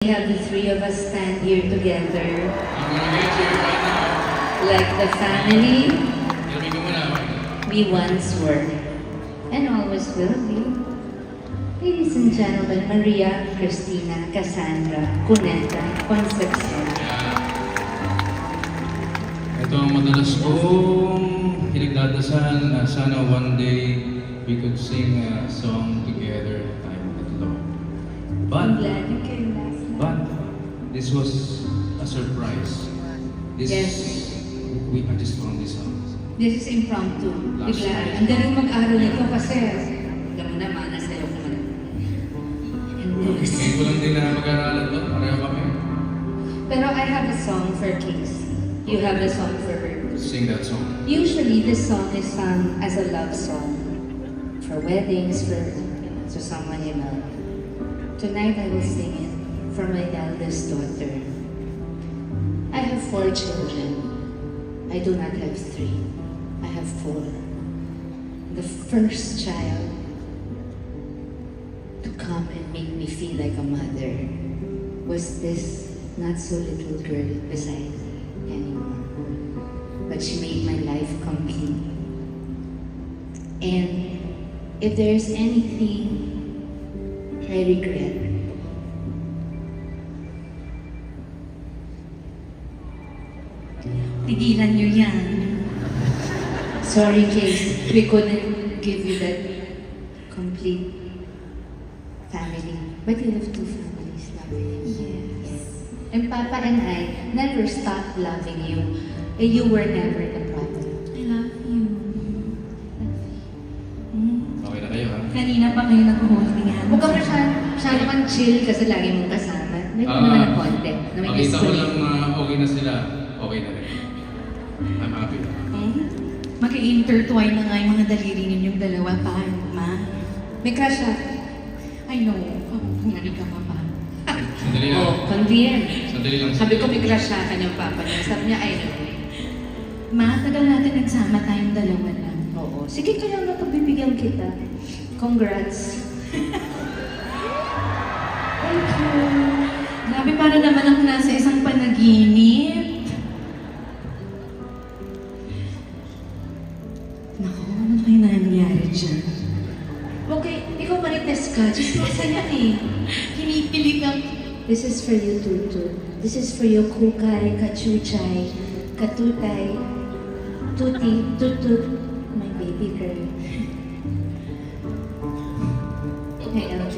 We have the three of us stand here together. I'm gonna get you right now. Like the family Ilabi ko muna. we once were and always will be. Ladies and gentlemen, Maria Cristina Cassandra Cuneta Concepcion. Ito ang madalas kong pinagdadasal na sana one day we could sing a song together time at love. I'm But glad you came last night. But this was a surprise. This Yes. we I just found this out. This is impromptu. Last Biglaan. night. Ang galing mag-aral nito kasi alam mo naman, nasa iyo naman. Ngayon ko lang din na mag-aralan to. Pareho kami. Pero I have a song for Casey. You have a song for her. Sing that song. Usually, this song is sung as a love song for weddings, for someone you love. Tonight, I will sing it for my eldest daughter. I have 4 children. I do not have 3. I have 4. The first child to come and make me feel like a mother was this not so little girl beside me anymore. But she made my life complete. And if there's anything I regret, Tigilan niyo yan. sorry Case, we couldn't give you that complete family. But you have 2 families loving you. Yes. And Papa and I never stopped loving you. And you were never the problem. I love you. Okay na kayo ha? Kanina pa kayo nag-holding hands. Huwag ka masyado kang chill kasi lagi mong kasama. May naman ng konti. Na may Makita ko escalate. lang na okay na sila. Okay na rin. I'm happy. Mag-intertwine na nga yung mga daliri ninyong dalawa. Paano, ma? May crush siya. I know. Nangyari ka pa pa. Sandali lang. Oh, convenient. Sandali lang. Sabi ko may crush sa kanyang papa niya. Sabi niya, I know. Ma, tagal natin nagsama tayong dalawa lang. Oo. Sige, kaya nga pagbibigyan kita. Congrats. Thank you. Grabe, para naman ako nasa isang panaginip. Naku, ano kayo nangyari dyan? Okay, ikaw marites ka. Just masaya eh. Kinikilig ang... This is for you, Tutu. This is for you, Kukay, Kachuchay, Katutay, Tuti, Tutut, my baby girl. Hey, LJ.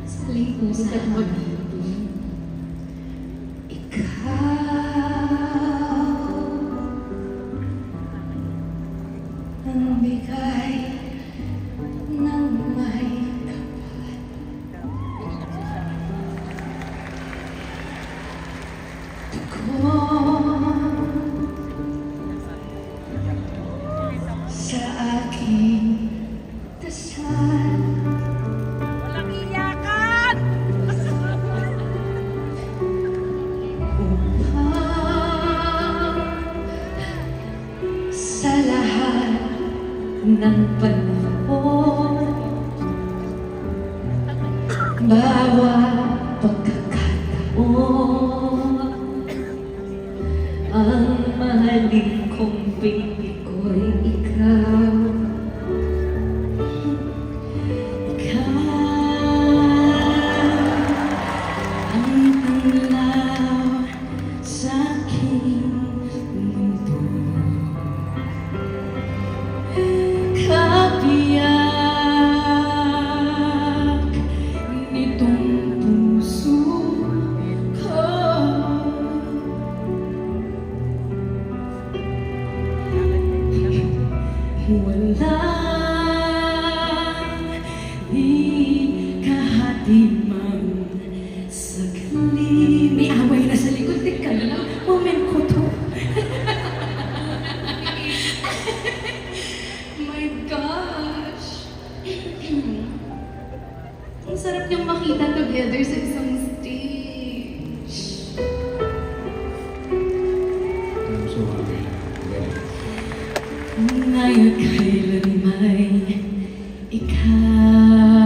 Saling usapan mo dito. Ikaw ang bigay ng may kapal. Tugon sa aking dasal. Walang iyakan! Upang sa lahat ng panahon, bawat pagkakataon, ang mahalin kong baby ko'y ikaw. Ikaw ang tanglaw sa aking mundo. Kabiyak nitong puso ko. Walang ikahatimang saglit. May away na sa likod. Teka lang. Moment ko to. My gosh. Ang sarap niyong makita together sa isang stage. I'm so happy. Ngayon kailan may ikaw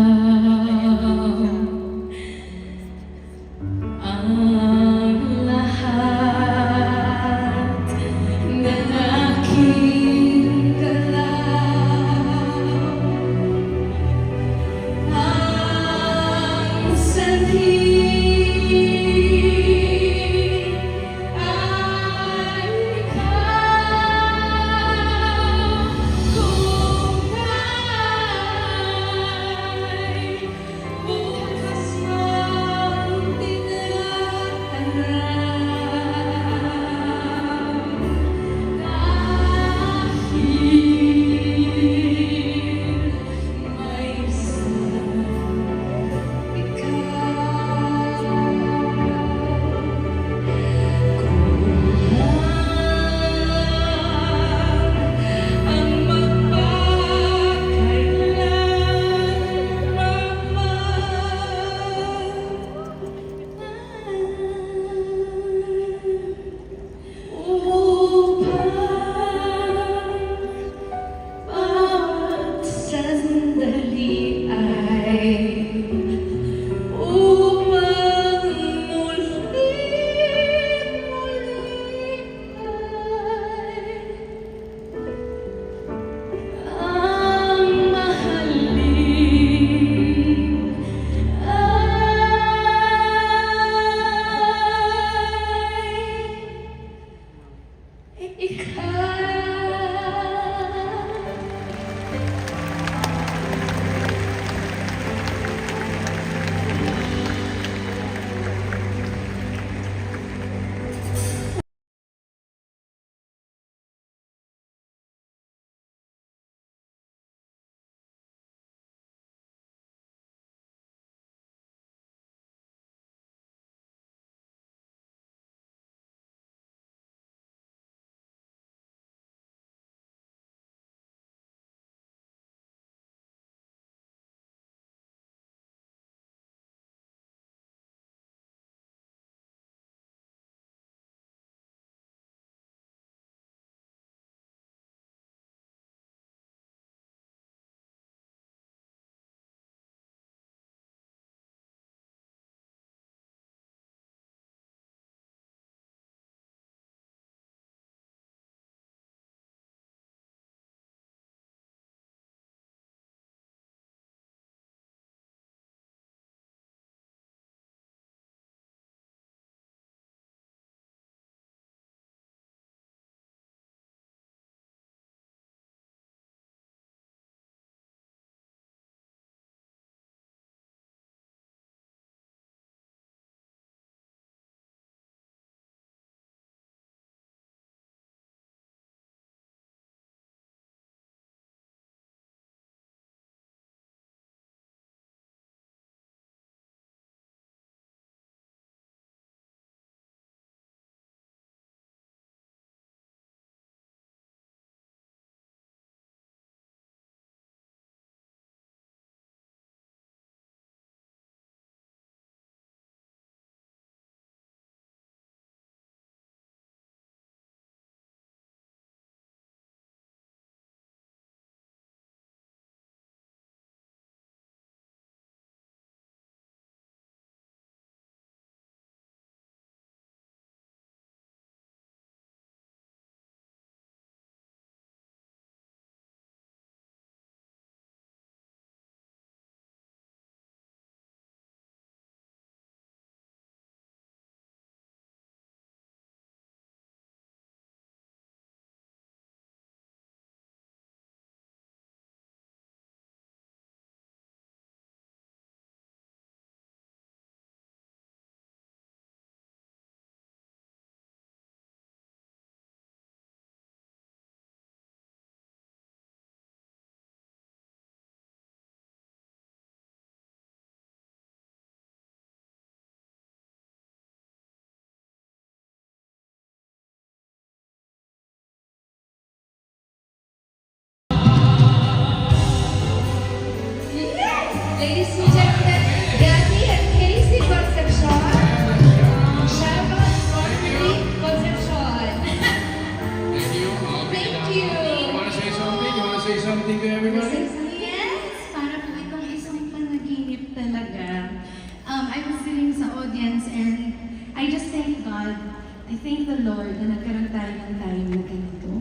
the Lord na nagkaroon tayo ng time na ganito.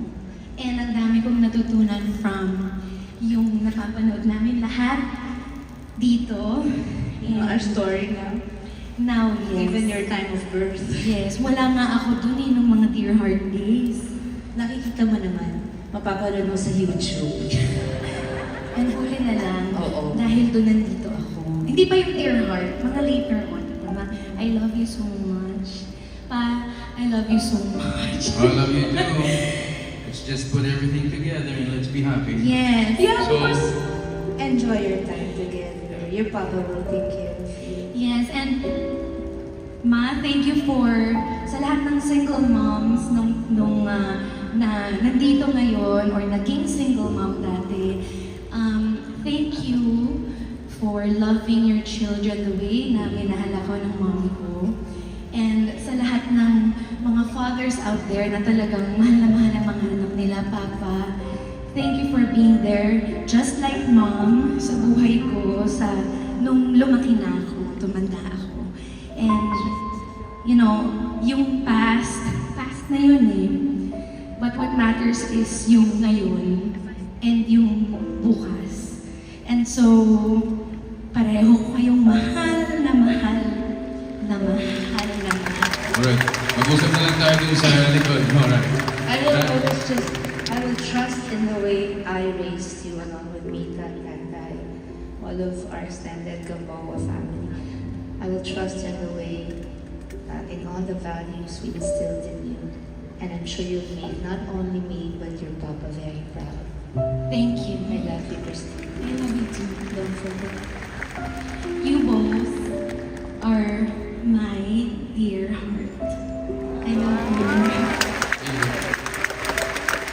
And ang dami kong natutunan from yung napapanood namin lahat dito. Our story now. Now, yes. Even your time of birth. Yes, wala nga ako dun nung mga Dear Heart days. Nakikita mo naman, mapapanood mo sa YouTube. And huli na lang, Oo. dahil doon nandito ako. Hindi pa yung Dear Heart, mga later on. Diba? I love you so much. Pa, I love you so much. I love you too. Let's just put everything together and let's be happy. Yes. Yeah, of So- course. Enjoy your time together. Your papa will take care of you. Yes, and Ma, thank you for sa lahat ng single moms na nandito ngayon or naging single mom dati. Thank you for loving your children the way na minahal ako ng mommy ko. And sa lahat ng mga fathers out there na talagang mahal na mahal ang mga anak nila, Papa, thank you for being there just like Mom sa buhay ko nung lumaki na ako, tumanda ako. And, you know, yung past na yun eh. But what matters is yung ngayon and yung bukas. And so, pareho ko kayong mahal na mahal na mahal na mahal. Alright, mag-usap na lang tayo dun sa likod. Alright. I will trust in the way I raised you along with Mita and Kanday, all of our extended Gamboa family. I will trust in the way, in all the values we instilled in you. And I'm sure you've made not only me, but your papa very proud. Thank you. I love you, Christine. I love you too. Don't forget. You both are my dear heart. I love you.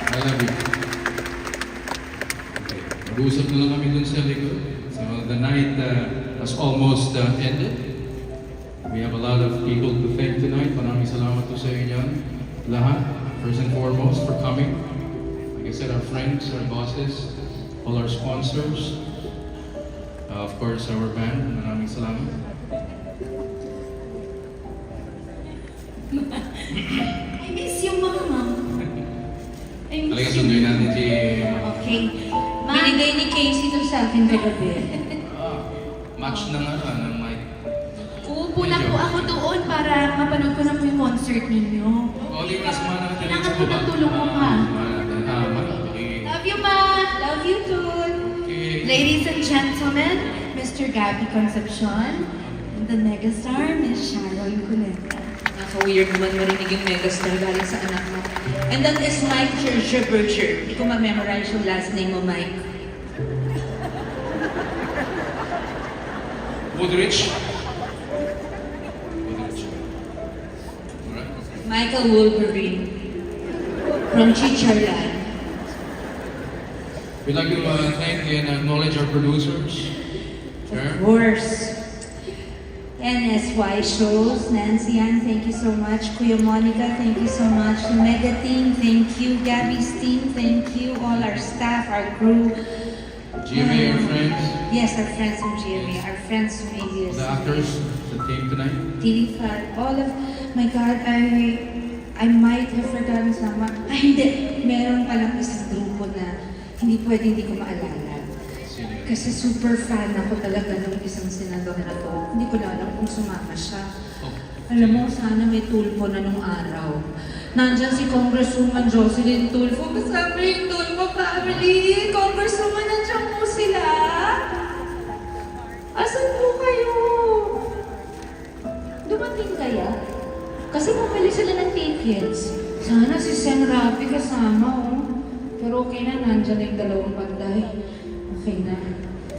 I love you. Okay. Mag-uusap na lang kami dun sa likod. So the night has almost ended. We have a lot of people to thank tonight. Maraming salamat po sa inyo lahat. First and foremost for coming. Like I said, our friends, our bosses, all our sponsors. Of course, our band. Maraming salamat. I miss you, Mama. I miss Talaga you. sunduin natin si... Okay. Ma- Binigay ni Casey to sa akin kagabi. Match ng ng mic. Uupo na po ako doon para mapanood ko na po yung concert ninyo. Okay, mas mana natin Kailangan sa ko baba. ng tulong mo pa. Okay. Love you, Ma! Love you too! Okay. Ladies and gentlemen, Mr. Gabby Concepcion, and the megastar, Miss Sharon Cuneta. Naka-weird naman marinig yung megastar galing sa anak mo. And that is Mike Scherberger. Hindi ko ma-memorize yung last name mo, Mike. Woodrich. Woodrich. Alright. Michael Wolverine from Chicharland. We'd like to thank and acknowledge our producers. Of Sure. course. NSY Shows, Nancy Ann, thank you so much. Kuya Monica, thank you so much. The Mega Team, thank you. Gabby's team, thank you. All our staff, our crew. GMA, our friends, Yes, our friends from GMA, our friends from ABS. the actors, the team tonight. TV fan, all of, my God, I might have forgotten some. Ay, hindi. Meron palang isang grupo na hindi ko maalala. Sino yun? Kasi super fan ako talaga ng isang senador na to. Hindi ko na alam kung sumama siya. Oh. Alam mo, sana may tulpo na nung araw. Nandyan si Congresswoman Jocelyn Tulfo. Kasama yung Tulfo family. Congresswoman, nandiyan po sila. Asan po kayo? Dumating kaya? Kasi bumili sila ng tickets. Sana si Sen Rafi kasama, oh. Pero okay na, nandyan na yung dalawang banday. Okay na.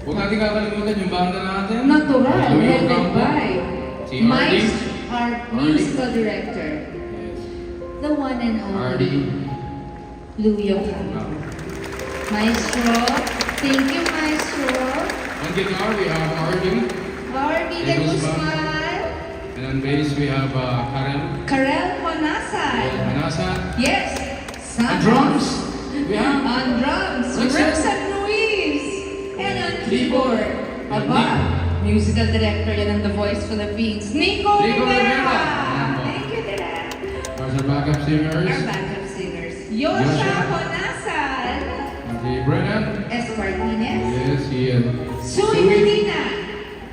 Huwag natin kakalimutan yung banda natin. Natural, Louie headed Ocampo. by Si Mike, Artie. our musical director. Yes. The one and only Artie. Louie Ocampo. Maestro, thank you, Maestro. On guitar, we have Artie. Artie de Guzman. And on bass, we have Karen. Karel Manasay. Manasa. Yes. On drums, we have On drums, Roxanne. Roxanne Ruiz. And on keyboard, And Aba, musical director yan ng The Voice Philippines, Nico Nico Rivera. Rivera. Thank you, Direk. Bars are back backup singers. Our backup singers. Yosha Yosha. Honasan. Si Brennan. S. Martinez. Yes, Ian. Sui Medina.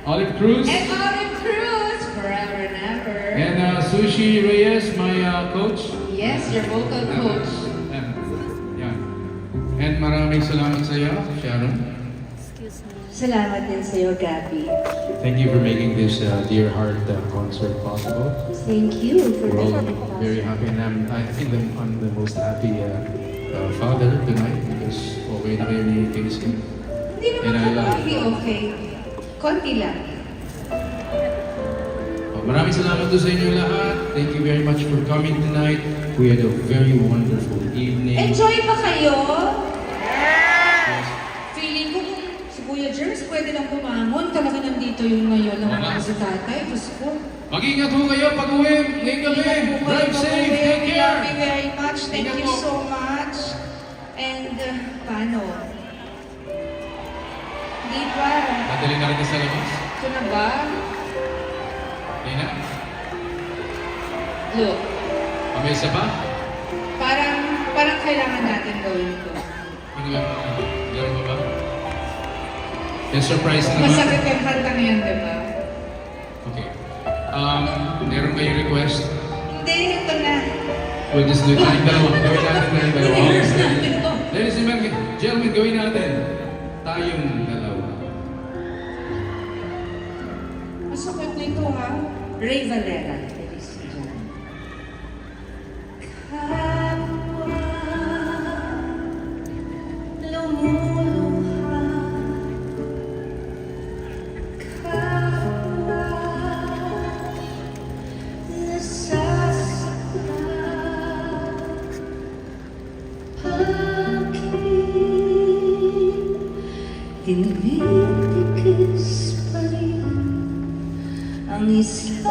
Olive Cruz. And Olive Cruz. Forever and ever. And Sushi Reyes, my coach. Yes, your vocal coach. And, yan. And maraming salamat sa iyo, Sharon. Salamat din sa'yo, Gabby. Thank you for making this Dear Heart concert possible. Thank you for We're all making it very happy, and I think I'm the most happy father tonight because okay na kayo ni Casey. Hindi And I naman love konti, it. okay. Konti lang. Maraming salamat to sa inyo lahat. Thank you very much for coming tonight. We had a very wonderful evening. Enjoy ba kayo? Yes. Feeling ko kung si Kuya Jerms pwede lang bumangon. Talaga nandito yung ngayon ng mga si tatay. Diyos ko. Mag-ingat ho kayo pag-uwi. Ngayong gabi. Drive safe. Take We care. love you very much. Thank Ingat you po. so much. And, paano? Di ba? Dadali na rin sa labas. Ito na ba? Hindi na. Look, May isa pa? parang kailangan natin gawin ito. Ano ba? Meron ba ba? Yung surprise na naman. Masakit yung kantang yan, di ba? Okay. Meron kayong request? Hindi, ito na. We'll just do it tayong dalawa. Gawin natin tayong dalawa. I-rehearse natin to. Ladies and gentlemen, gawin natin. Tayong dalawa. Masakit nito, ha? Ray Valera. Ladies and gentlemen. Kapwa lumuluha, kapwa nasasaktan, bakit tinitikis pa rin ang isang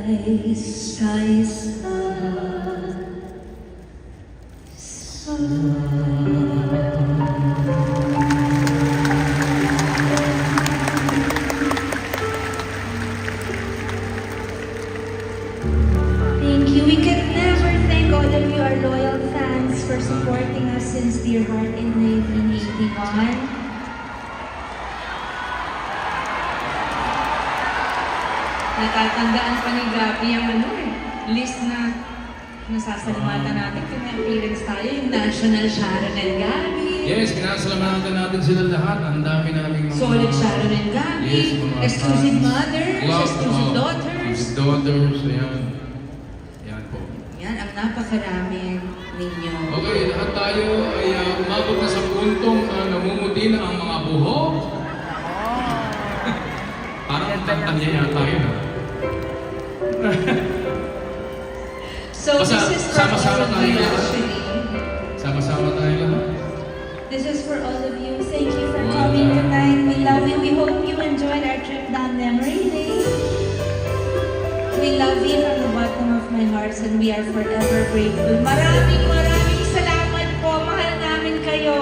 ay isa-isa Thank you. We can never thank all of you, our loyal fans, for supporting us since Dear Heart in 1981. Natatandaan pa ni Gabi ang list na nasasalamatan natin kung may appearance tayo, yung National Sharon and Gabi. Yes, pinasalamatan natin sila lahat. Ang dami naming mga... Solid Sharon and Gabi, Yes, mga exclusive fans. mothers, Love, exclusive daughters. Exclusive daughters, ayan. Yan po. Yan ang napakarami ninyo. Okay, lahat tayo ay umabot na sa puntong namumuti na ang mga buhok. Parang kantang niya yata yun. So Basta, this is for sama-sama all of tayo you lahat. actually. Sama-sama tayo lahat. This is for all of you. Thank you for Wala. coming tonight. We love you. We hope you enjoyed our trip down memory lane. We love you from the bottom of my heart and we are forever grateful. Maraming salamat po. Mahal namin kayo.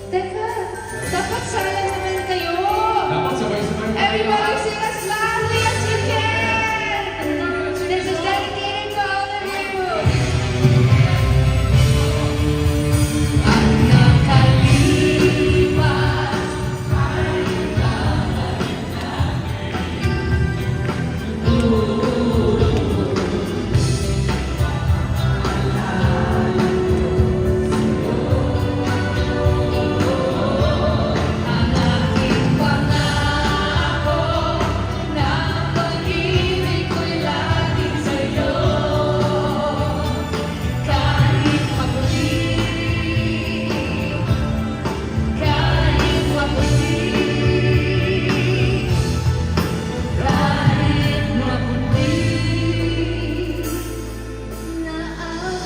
Teka, dapat sala naman kayo. Dapat sabay-sabay tayo. Everybody sing as loudly as you can. This is dedicated to all of you. Ang nakalipas ay babalik ang aking pangako na pag-ibig ko'y laging sa'yo. Kahit maputi, kahit maputi, kahit maputi na ang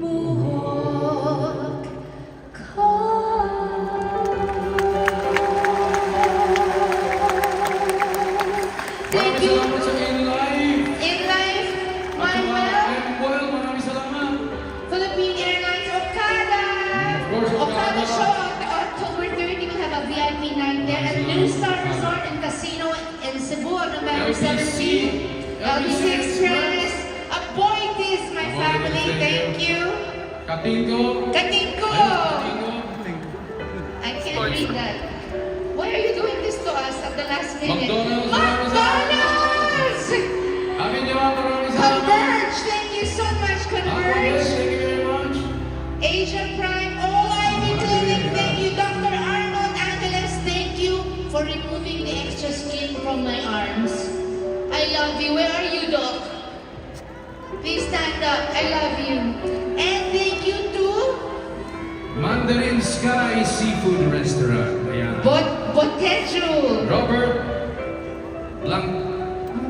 buhok ko. Thank Maraming you. salamat sa In Live. In life, At my sa well, M-Well, maraming salamat. Philippine Airlines Okada. Of course, Okada. Show on October 30. We'll have a VIP night there at New Star Resort and Casino in Cebu on November LBC. 17. LBC Express. Appointees, my Appointees, family. thank Thank you. Katingo. Katinko. Katingo. I can't read that. Why are you doing this to us at the last minute? McDonald's. McDonald's! Happy New Year, maraming salamat. Converge, thank you so much, Converge. Thank you very much. Asia Prime, OIV Clinic, thank you. Dr. Arnold Angeles, thank you for removing the extra skin from my arms. I love you. Where are you, Doc? Please stand up. I love you. And thank you to Mandarin Sky Seafood Restaurant. Ayan. Botejo. Robert Blanc Oh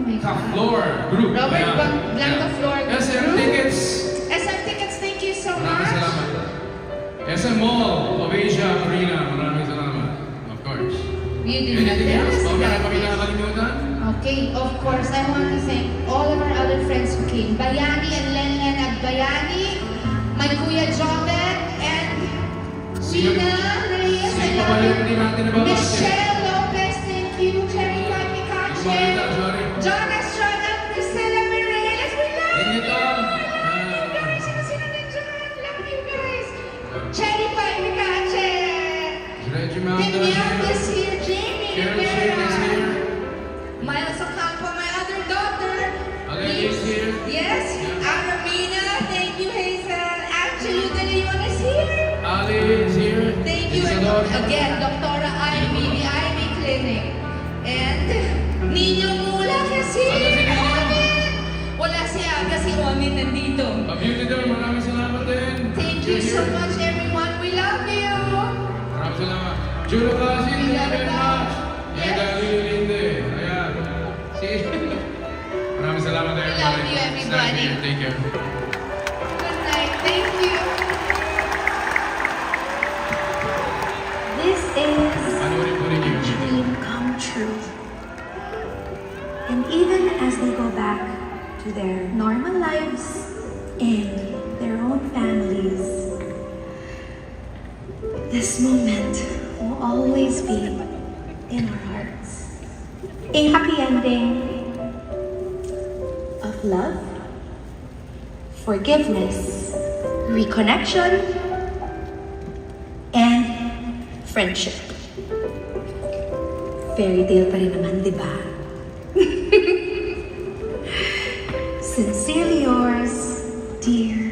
my God. Floor Group. Robert Ayan. Blancaflor Ayan. SM Group. Tickets. SM Tickets, thank you so Maraming much. salamat. SM Mall of Asia Arena. Maraming salamat. Of course. You did not Anything tell else? us Baka that. kami nakakalimutan? Okay, of course, I want to thank all of our other friends who came. Bayani and Lenlen Agbayani, my Kuya Jovet, and Gina Reyes, I Sino pa ba love yung you. hindi natin nababati? Michelle Chen, Sorry. John Estrada, Priscilla Mireles. We love Thank you, you! Tom. I love you guys! Sino din dyan? Love you guys! Cherry Pie Picache! Reggie Manda is Danielle here. is here, Jamie Carol Shane is Rivera. here. Miles Ocampo, my other daughter. Aleni is here. Yes, Aramina, thank you, Hazel. Angelo De Leon is here. Ali is here. Thank you Isadora. again, Dr. Ivy, the Ivy Clinic. And Nino Mulak is here. Ano si Nino? Omin! Wala si Aga, si Omin nandito. Beauty Door, maraming salamat din. Thank you so much, everyone. We love you. Maraming salamat. Juro Kasin, thank you very much. Yes. Ida Linde. Ayan. See? Maraming salamat everybody. love you, everybody. Take care. Good night. Thank you. This is Panurin po rin a yung dream come true. And even as they go back to their normal lives and their own families, this moment will always be in our hearts. A happy ending of love, forgiveness, reconnection, and friendship. Fairy tale pa rin naman, di ba? Sincerely yours, dear